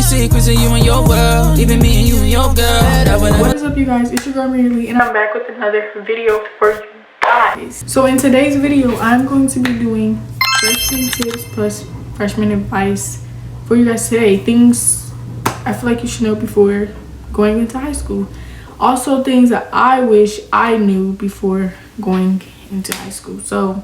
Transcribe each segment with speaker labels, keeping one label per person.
Speaker 1: secrets of you and your world, even me and you and your girl.
Speaker 2: What is up, you guys? It's your girl Mary, and I'm back with another video for you guys. So in today's video, I'm going to be doing freshman tips plus freshman advice for you guys today. Things I feel like you should know before going into high school. Also things that I wish I knew before going into high school. So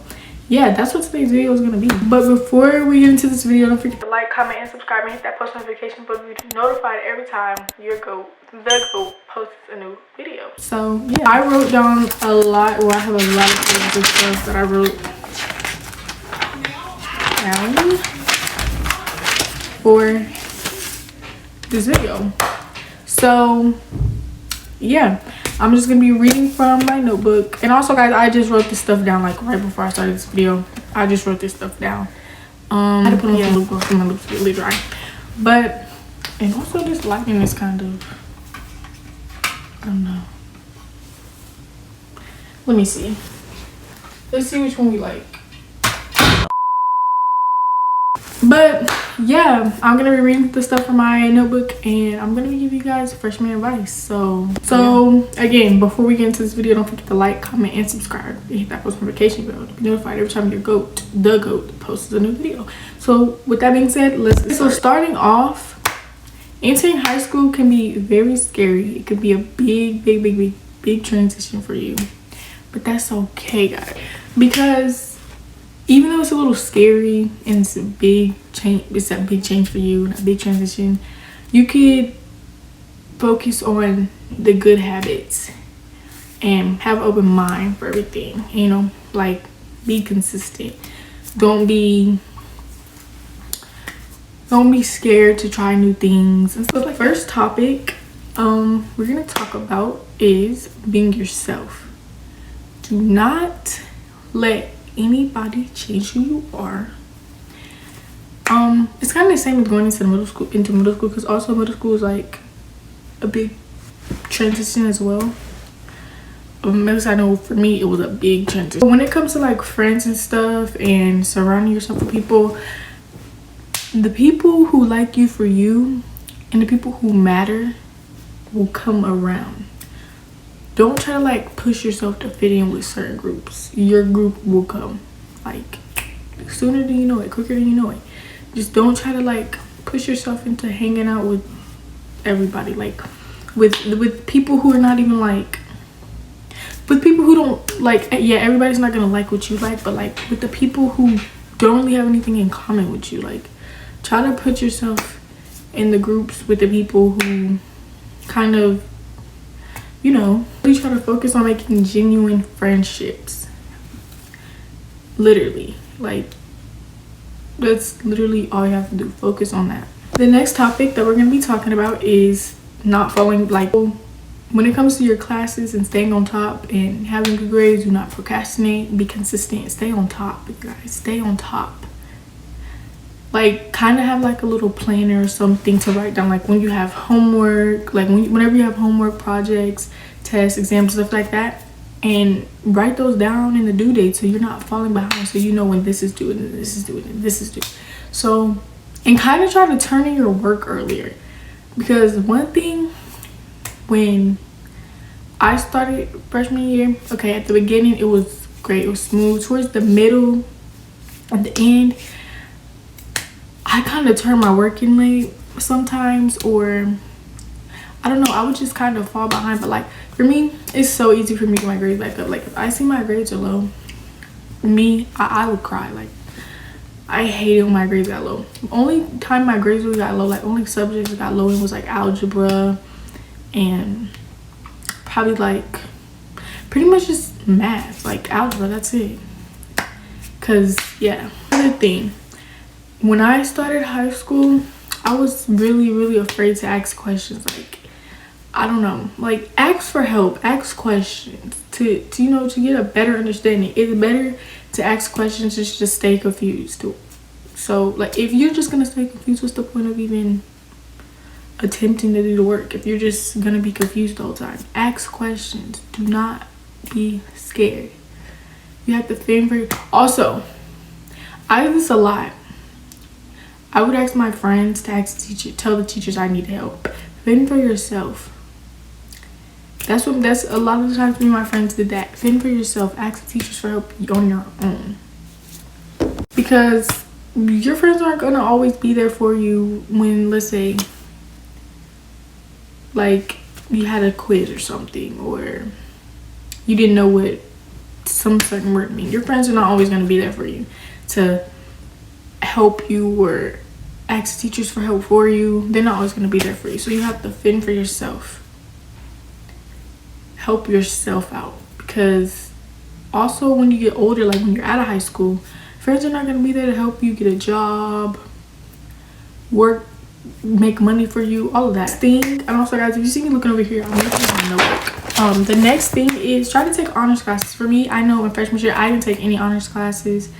Speaker 2: yeah, that's what today's video is going to be. But before we get into this video, don't forget to like, comment, and subscribe, and hit that post notification button to be notified every time the GOAT posts a new video. So yeah, I wrote down a lot, well, I have a lot of things and stuff that I wrote down for this video. So yeah, I'm just gonna be reading from my notebook. And also guys, I just wrote this stuff down like right before I started this video. I just wrote this stuff down. I had to put on some lip gloss so my lips get really dry. But, and also this lighting is kind of, I don't know. Let me see. Let's see which one we like. But yeah, I'm gonna be reading the stuff from my notebook, and I'm gonna give you guys freshman advice. So again, before we get into this video, don't forget to like, comment, and subscribe, and hit that post notification bell to be notified every time the GOAT posts a new video. So with that being said, so starting off, entering high school can be very scary. It could be a big transition for you, but that's okay, guys, because even though it's a little scary and it's a big change for you, a big transition, you could focus on the good habits and have an open mind for everything, you know, like be consistent. Don't be scared to try new things. And so the first topic we're gonna talk about is being yourself. Do not let anybody change who you are. It's kind of the same as going into middle school, because also middle school is like a big transition as well. At least I know for me it was a big transition. But when it comes to like friends and stuff and surrounding yourself with people, the people who like you for you and the people who matter will come around. Don't try to like push yourself to fit in with certain groups. Your group will come. Like sooner than you know it, quicker than you know it. Just don't try to like push yourself into hanging out with everybody. Like with people who are not even like, with people who don't like, yeah, everybody's not gonna like what you like, but like with the people who don't really have anything in common with you, like try to put yourself in the groups with the people who kind of, you know, we try to focus on making genuine friendships. Literally, like that's literally all you have to do. Focus on that. The next topic that we're going to be talking about is not falling, like when it comes to your classes and staying on top and having good grades. Do not procrastinate. Be consistent. Stay on top, guys. Stay on top. Like kind of have like a little planner or something to write down, like when you have homework, like whenever you have homework, projects, tests, exams, stuff like that, and write those down in the due date so you're not falling behind, so you know when this is due and this is due and this is due. So, and kind of try to turn in your work earlier, because one thing, when I started freshman year, okay, at the beginning it was great, it was smooth. Towards the middle, at the end, I kind of turn my work in late sometimes, or I don't know, I would just kind of fall behind. But like for me, it's so easy for me to get my grades back up. Like if I see my grades are low, I would cry. Like I hated when my grades got low. The only time my grades really got low, like only subjects that got low, it was like algebra and probably like pretty much just math, like algebra, that's it. Cause yeah, another thing, when I started high school, I was really afraid to ask questions. Like, I don't know, like ask for help, ask questions to you know, to get a better understanding. It's better to ask questions just to stay confused. So like if you're just gonna stay confused, what's the point of even attempting to do the work if you're just gonna be confused the whole time? Ask questions. Do not be scared. You have to think very. Also, I do this a lot. I would ask my friends to ask the teacher, tell the teachers I need help. Fend for yourself. That's a lot of the times me and my friends did that. Fend for yourself. Ask the teachers for help on your own. Because your friends aren't gonna always be there for you when, let's say, like you had a quiz or something, or you didn't know what some certain word mean. Your friends are not always gonna be there for you to help you or ask teachers for help for you. They're not always gonna be there for you. So you have to fend for yourself. Help yourself out. Because also when you get older, like when you're out of high school, friends are not gonna be there to help you get a job, work, make money for you, all of that thing. And also, guys, if you see me looking over here, I'm looking at my notebook. The next thing is try to take honors classes. For me, I know in freshman year I didn't take any honors classes.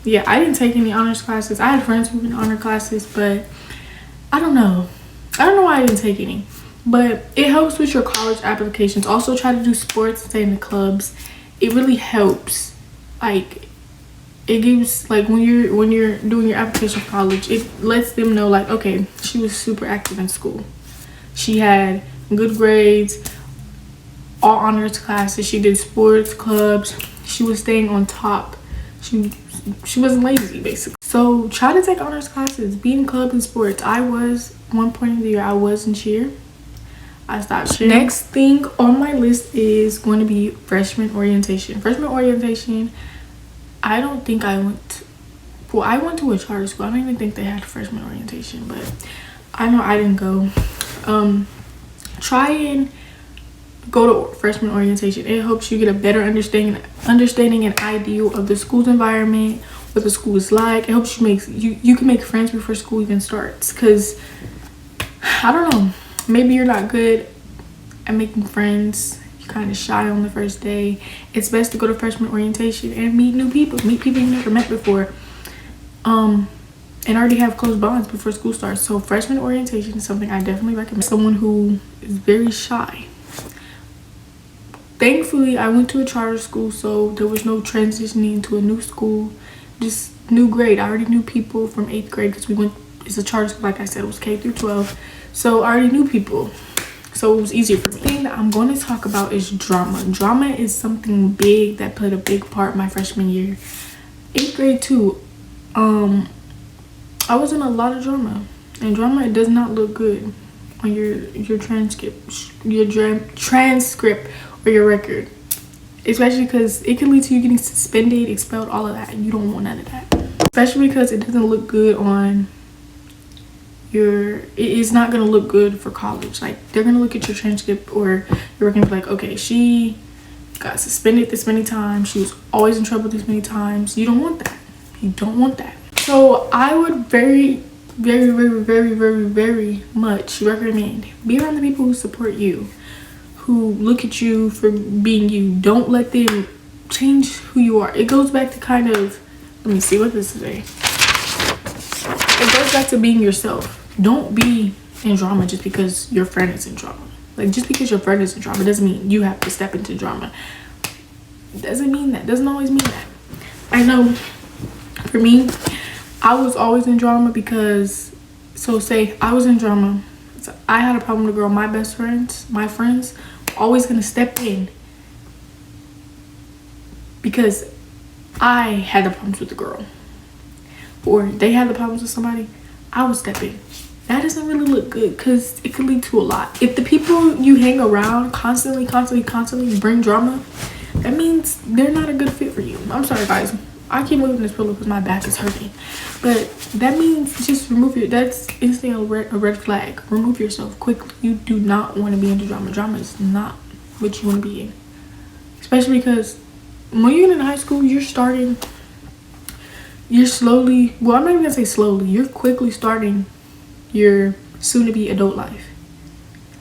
Speaker 2: Yeah, I didn't take any honors classes. I had friends who were in honor classes, but I don't know why I didn't take any. But it helps with your college applications. Also, try to do sports, stay in the clubs. It really helps. Like, it gives, like, when you're doing your application for college, it lets them know, like, okay, she was super active in school. She had good grades, all honors classes. She did sports clubs. She was staying on top. She wasn't lazy, basically. So try to take honors classes, be in clubs and sports. I was, one point of the year, I was in cheer. I stopped cheering. Next thing on my list is going to be freshman orientation. Freshman orientation, I don't think I went, well, I went to a charter school. I don't even think they had freshman orientation, but I know I didn't go. Try and go to freshman orientation. It helps you get a better understanding and idea of the school's environment, what the school is like. It helps you can make friends before school even starts. Because I don't know, maybe you're not good at making friends. You're kind of shy on the first day. It's best to go to freshman orientation and meet new people. Meet people you never met before. And already have close bonds before school starts. So freshman orientation is something I definitely recommend. Someone who is very shy. Thankfully, I went to a charter school, so there was no transitioning to a new school, just new grade. I already knew people from 8th grade because we went, it's a charter school, like I said, it was K through 12. So I already knew people, so it was easier for me. The thing that I'm going to talk about is drama. Drama is something big that played a big part my freshman year. 8th grade too, I was in a lot of drama, and drama, it does not look good on your transcript, or your record, especially because it can lead to you getting suspended, expelled, all of that, and you don't want none of that. Especially because it doesn't look good on it's not gonna look good for college. Like, they're gonna look at your transcript or your record and be like, okay, she got suspended this many times, she was always in trouble this many times. You don't want that. You don't want that. So I would very, very, very, very, very, very much recommend be around the people who support you, who look at you for being you. Don't let them change who you are. It goes back to kind of, let me see what this is saying. It goes back to being yourself. Don't be in drama just because your friend is in drama. Like, just because your friend is in drama doesn't mean you have to step into drama. Doesn't mean that. Doesn't always mean that. I know for me, I was always in drama because, so say I was in drama, so I had a problem with a girl, my friends always gonna step in because I had the problems with the girl, or they had the problems with somebody. I would step in. That doesn't really look good because it could lead to a lot. If the people you hang around constantly bring drama, that means they're not a good fit for you. I'm sorry, guys. I keep moving this pillow because my back is hurting, but that means just remove it. That's instantly a red flag. Remove yourself quickly. You do not want to be into drama. Drama is not what you want to be in, especially because when you're in high school, you're slowly, well, I'm not even gonna say slowly, you're quickly starting your soon-to-be adult life.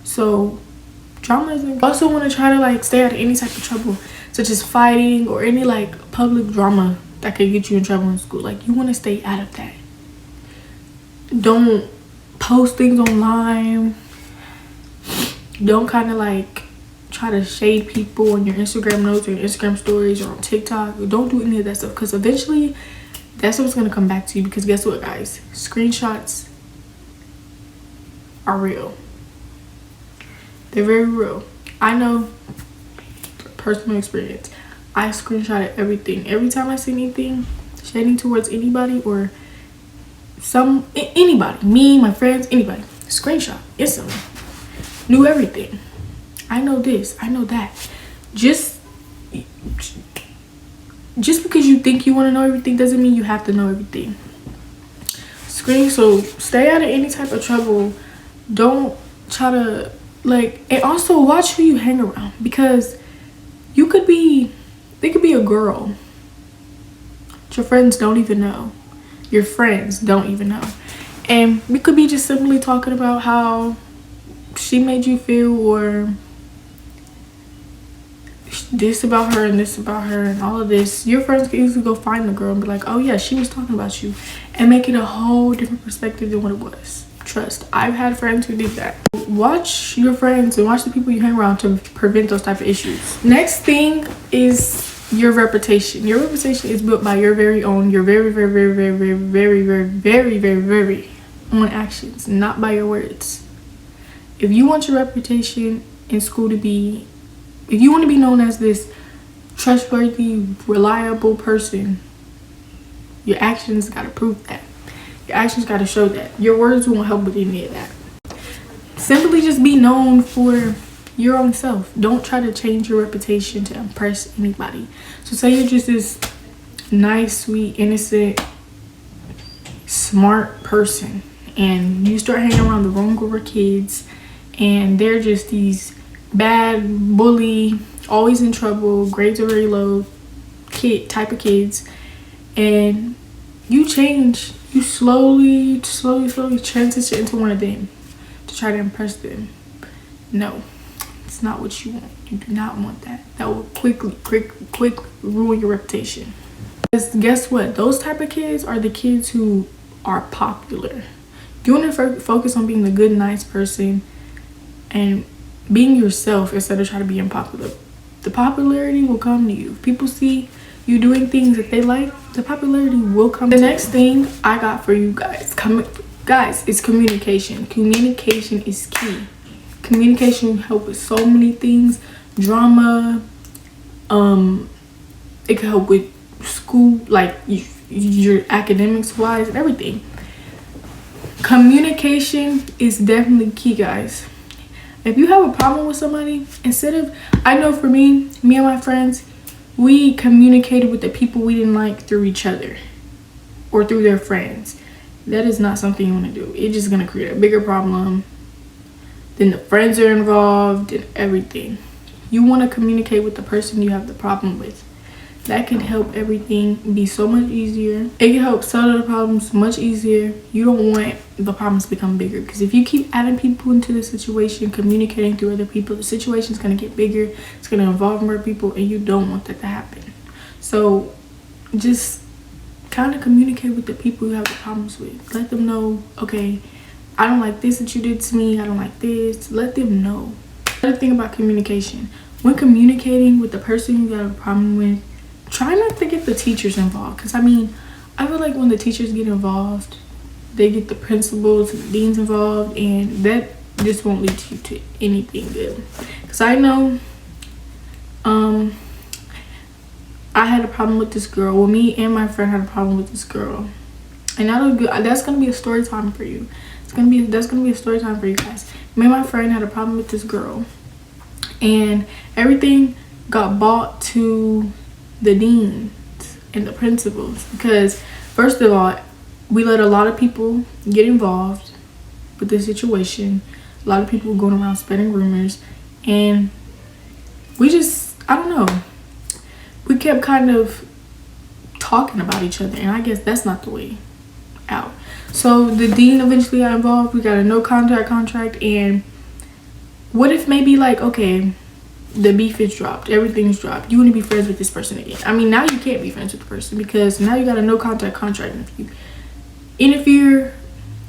Speaker 2: So drama isn't. You also want to try to like stay out of any type of trouble, such as fighting or any like public drama that could get you in trouble in school. Like, you want to stay out of that. Don't post things online. Don't kind of like try to shade people on your Instagram notes or your Instagram stories or on TikTok. Don't do any of that stuff, because eventually that's what's gonna come back to you. Because guess what, guys? Screenshots are real. They're very real. I know, personal experience. I screenshotted everything. Every time I see anything shading towards anybody or anybody, me, my friends, anybody, screenshot instantly. Knew everything. I know this, I know that. Just because you think you want to know everything doesn't mean you have to know everything. So stay out of any type of trouble. Don't try to and also watch who you hang around, because there could be a girl your friends don't even know. Your friends don't even know. And we could be just simply talking about how she made you feel, or this about her and this about her and all of this. Your friends can easily go find the girl and be like, oh yeah, she was talking about you, and make it a whole different perspective than what it was. Trust, I've had friends who did that. Watch your friends and watch the people you hang around to prevent those type of issues. Next thing is your reputation. Your reputation is built by your very own, your very own actions, not by your words. If you want your reputation in school to be, if you want to be known as this trustworthy, reliable person, your actions got to prove that. Your actions got to show that. Your words won't help with any of that. Simply just be known for your own self. Don't try to change your reputation to impress anybody. So say you're just this nice, sweet, innocent, smart person, and you start hanging around the wrong group of kids, and they're just these bad, bully, always in trouble, grades are very low type of kids, and you change. You slowly transition into one of them to try to impress them. No, it's not what you want. You do not want that. That will quickly ruin your reputation. Because guess what? Those type of kids are the kids who are popular. You want to focus on being the good, nice person and being yourself instead of trying to be unpopular. The popularity will come to you. If people see you doing things that they like, the popularity will come. The next thing I got for you guys, is communication. Communication is key. Communication help with so many things. Drama, it can help with school, like your academics wise and everything. Communication is definitely key, guys. If you have a problem with somebody, I know for me and my friends, we communicated with the people we didn't like through each other or through their friends. That is not something you want to do. It's just going to create a bigger problem. Then the friends are involved and everything. You want to communicate with the person you have the problem with. That can help everything be so much easier. It can help settle the problems much easier. You don't want the problems to become bigger, because if you keep adding people into the situation, communicating through other people, the situation is going to get bigger. It's going to involve more people, and you don't want that to happen. So just kind of communicate with the people you have the problems with. Let them know, okay, I don't like this that you did to me. I don't like this. Let them know. Another thing about communication, when communicating with the person you have a problem with, try not to get the teachers involved. Because I feel like when the teachers get involved, they get the principals and the deans involved, and that just won't lead you to anything good. Because I know I had a problem with this girl. Well, me and my friend had a problem with this girl, and that's gonna be a story time for you. That's gonna be a story time for you guys. Me and my friend had a problem with this girl, and everything got brought to the deans and the principals, because first of all, we let a lot of people get involved with the situation. A lot of people going around spreading rumors, and we just, I don't know, we kept kind of talking about each other, and I guess that's not the way out. So the dean eventually got involved. We got a no contact contract, and what if maybe like, okay, the beef is dropped, everything's dropped, you want to be friends with this person again. Now you can't be friends with the person, because now you got a no contact contract. If you interfere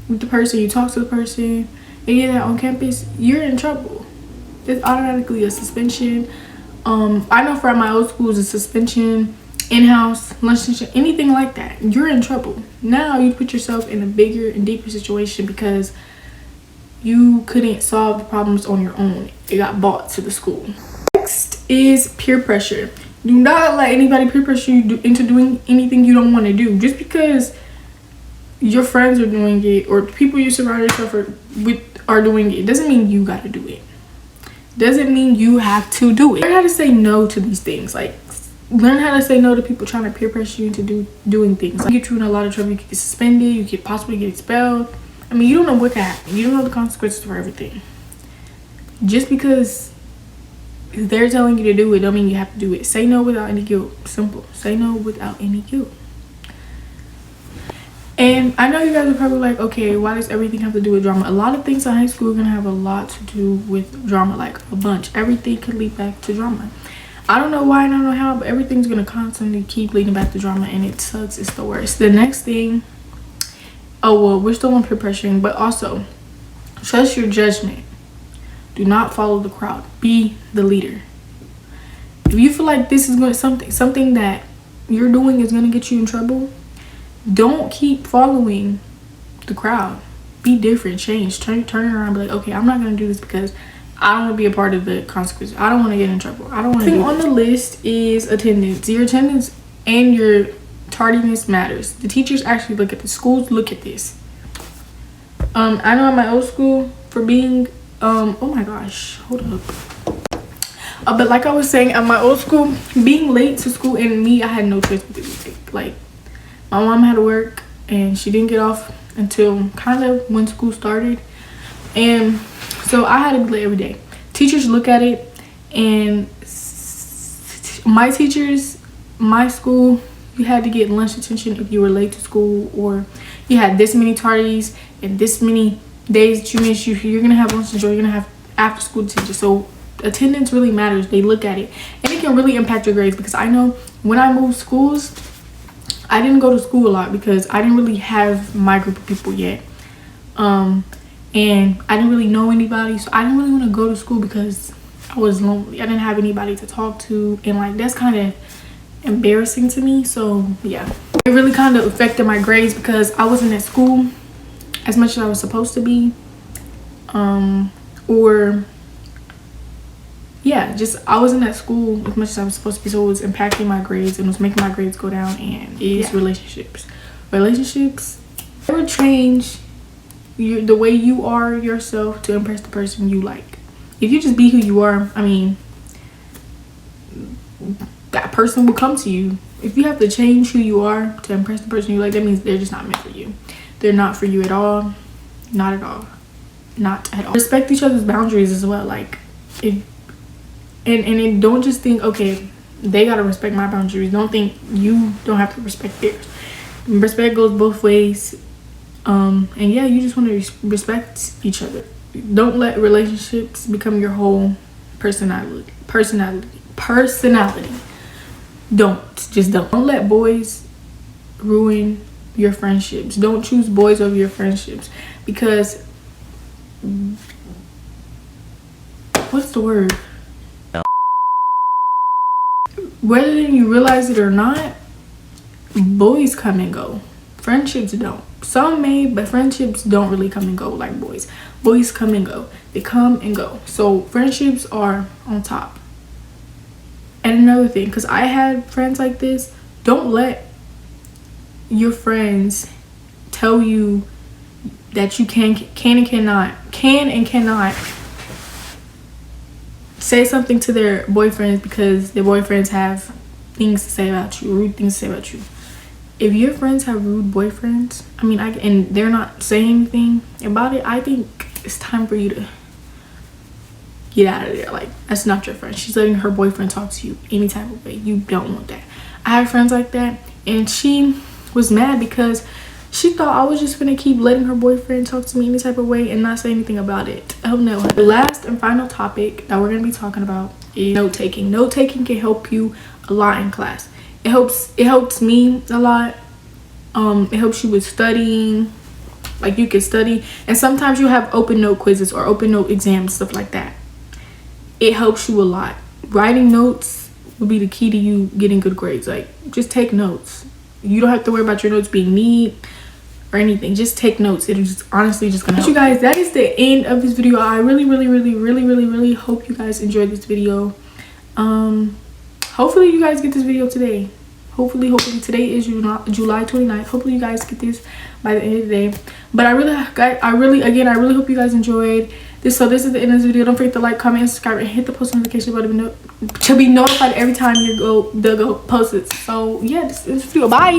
Speaker 2: with the person, you talk to the person, and you're on campus, you're in trouble. It's automatically a suspension. I know for my old school, it's a suspension in-house, lunch tension, anything like that, you're in trouble. Now you put yourself in a bigger and deeper situation because you couldn't solve the problems on your own. It got brought to the school. Next is peer pressure. Do not let anybody peer pressure you into doing anything you don't want to do. Just because your friends are doing it or people you surround yourself with are doing it doesn't mean you got to do it. Doesn't mean you have to do it. Learn how to say no to these things. Like, learn how to say no to people trying to peer pressure you into doing things. Like, get you in a lot of trouble. You could get suspended. You could possibly get expelled. I mean, you don't know what could happen. You don't know the consequences for everything. Just because they're telling you to do it don't mean you have to do it. Say no without any guilt. Simple. Say no without any guilt. And I know you guys are probably like, okay, why does everything have to do with drama? A lot of things in high school are going to have a lot to do with drama, like a bunch. Everything could lead back to drama. I don't know why and I don't know how, but everything's going to constantly keep leading back to drama, and it sucks. It's the worst. The next thing, oh, well, we're still on peer pressuring, but also trust your judgment. Do not follow the crowd. Be the leader. If you feel like this is going to something that you're doing is going to get you in trouble, don't keep following the crowd. Be different. Change. Turn around and be like, okay, I'm not going to do this because I don't want to be a part of the consequences. I don't want to get in trouble. I don't want to. The thing on the list is attendance. Your attendance and your tardiness matters. The teachers actually look at this. Schools look at this. I know at my old school for being oh my gosh, hold up. But like I was saying, at my old school, being late to school, and me, I had no choice but to be late. Like, my mom had to work and she didn't get off until kind of when school started, and so I had to be late every day. Teachers look at it, and my teachers, my school, you had to get lunch detention if you were late to school, or you had this many tardies and this many days that you missed. You're gonna have lunch detention, you're gonna have after school detention. So attendance really matters. They look at it, and it can really impact your grades, because I know when I moved schools, I didn't go to school a lot because I didn't really have my group of people yet, and I didn't really know anybody, so I didn't really want to go to school because I was lonely. I didn't have anybody to talk to, and like that's kind of embarrassing to me. So yeah, it really kind of affected my grades because I wasn't at school as much as I was supposed to be, or yeah, just I wasn't at school as much as I was supposed to be, so it was impacting my grades and was making my grades go down. And it's relationships never change the way you are yourself to impress the person you like. If you just be who you are, I mean, that person will come to you. If you have to change who you are to impress the person you like, that means they're just not meant for you. They're not for you at all. Not at all. Not at all. Respect each other's boundaries as well. Like, and don't just think, okay, they gotta respect my boundaries. Don't think you don't have to respect theirs. Respect goes both ways. And yeah, you just want to respect each other. Don't let relationships become your whole personality. Don't let boys ruin your friendships. Don't choose boys over your friendships, because what's the word? Whether you realize it or not, boys come and go. Friendships don't. Some may, but friendships don't really come and go like boys. Boys come and go. They come and go. So friendships are on top. And another thing, because I had friends like this, don't let your friends tell you that you can and cannot say something to their boyfriends because their boyfriends have things to say about you, rude things to say about you. If your friends have rude boyfriends, and they're not saying anything about it, I think it's time for you to get out of there. Like, that's not your friend. She's letting her boyfriend talk to you any type of way. You don't want that. I have friends like that, and she was mad because she thought I was just gonna keep letting her boyfriend talk to me any type of way and not say anything about it. Oh no. The last and final topic that we're gonna be talking about is note-taking. Note-taking can help you a lot in class. It helps me a lot. It helps you with studying. Like, you can study, and sometimes you have open note quizzes or open note exams, stuff like that. It helps you a lot. Writing notes will be the key to you getting good grades. Like, just take notes. You don't have to worry about your notes being neat or anything. Just take notes. It'll just honestly just gonna help. You guys, that is the end of this video. I really hope you guys enjoyed this video. Hopefully you guys get this video today. Hopefully today is July 29th. Hopefully you guys get this by the end of the day. But I really hope you guys enjoyed this. So this is the end of this video. Don't forget to like, comment, and subscribe, and hit the post notification button to be notified every time the go post it. So yeah, this is the video. Bye.